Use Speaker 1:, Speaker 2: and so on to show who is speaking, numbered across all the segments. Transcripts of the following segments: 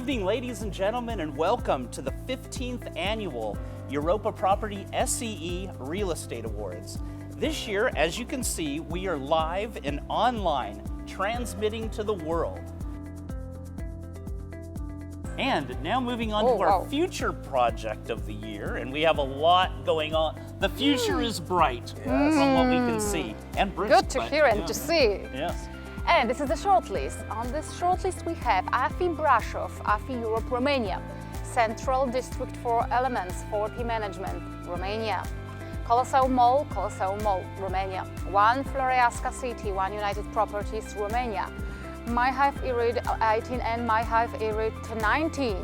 Speaker 1: evening, ladies and gentlemen, and welcome to the 15th annual EuropaProperty SEE Real Estate Awards. This year, as you can see, we are live and online, transmitting to the world. And now moving on to our future project of the year, and we have a lot going on. The future is bright from what we can see, and brisk.
Speaker 2: Good to hear and to see.
Speaker 1: Yes.
Speaker 2: And this is the shortlist. On this shortlist we have AFI Brașov, AFI Europe Romania, Central District for Elements, 4P Management, Romania, Colossal Mall, Romania, One Floreasca City, One United Properties, Romania, MyHive Irid 18 and MyHive Irid 19,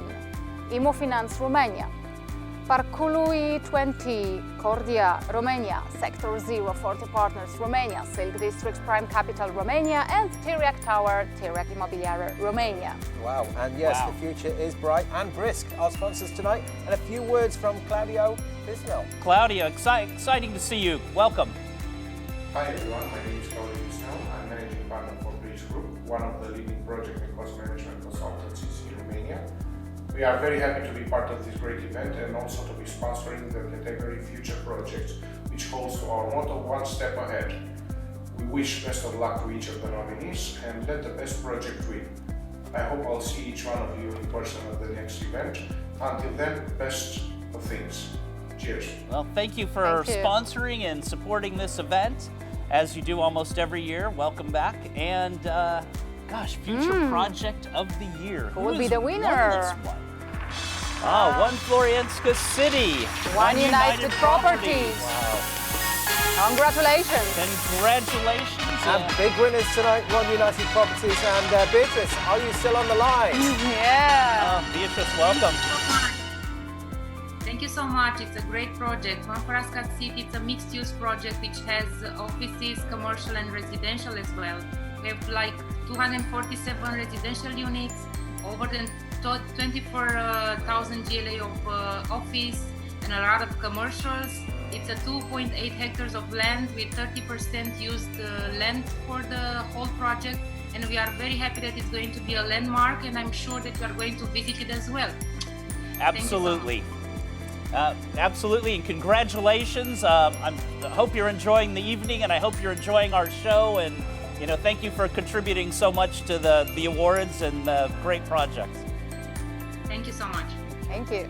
Speaker 2: Imofinance, Romania, Parcului 20, Cordia, Romania, Sector 0, 40 Partners, Romania, Silk District Prime Capital, Romania, and Tiriac Tower, Tiriac Imobiliare, Romania.
Speaker 3: Wow, and yes, the future is bright and brisk. Our sponsors tonight, and a few words from Claudio Bisnell.
Speaker 1: Claudio, exciting to see you. Welcome.
Speaker 4: Hi everyone, my name is Claudio Bisnell. I'm managing partner for Bridge Group, one of the leading project and cost management consultancies in Romania. We are very happy to be part of this great event and also to be sponsoring the category Future Projects, which holds to our motto, one step ahead. We wish best of luck to each of the nominees and let the best project win. I hope I'll see each one of you in person at the next event. Until then, best of things. Cheers.
Speaker 1: Well, thank you for sponsoring and supporting this event, as you do almost every year. Welcome back. And gosh, Future Project of the Year.
Speaker 2: Who will be the winner?
Speaker 1: One Floreasca City.
Speaker 2: One United Properties.
Speaker 1: Wow.
Speaker 2: Congratulations.
Speaker 1: Congratulations.
Speaker 3: And big winners tonight, One United Properties. And Beatrice, are you still on the line?
Speaker 2: Yeah.
Speaker 1: Beatrice, welcome.
Speaker 5: Thank you so much. It's a great project. Floreasca City, it's a mixed-use project which has offices, commercial and residential as well. We have like 247 residential units, over than 24,000 GLA of office and a lot of commercials. It's a 2.8 hectares of land with 30% used land for the whole project, and we are very happy that it's going to be a landmark, and I'm sure that you are going to visit it as well.
Speaker 1: Absolutely. Absolutely, and congratulations. I hope you're enjoying the evening, and I hope you're enjoying our show, and thank you for contributing so much to the awards and the great projects.
Speaker 5: Thank you so much.
Speaker 2: Thank you.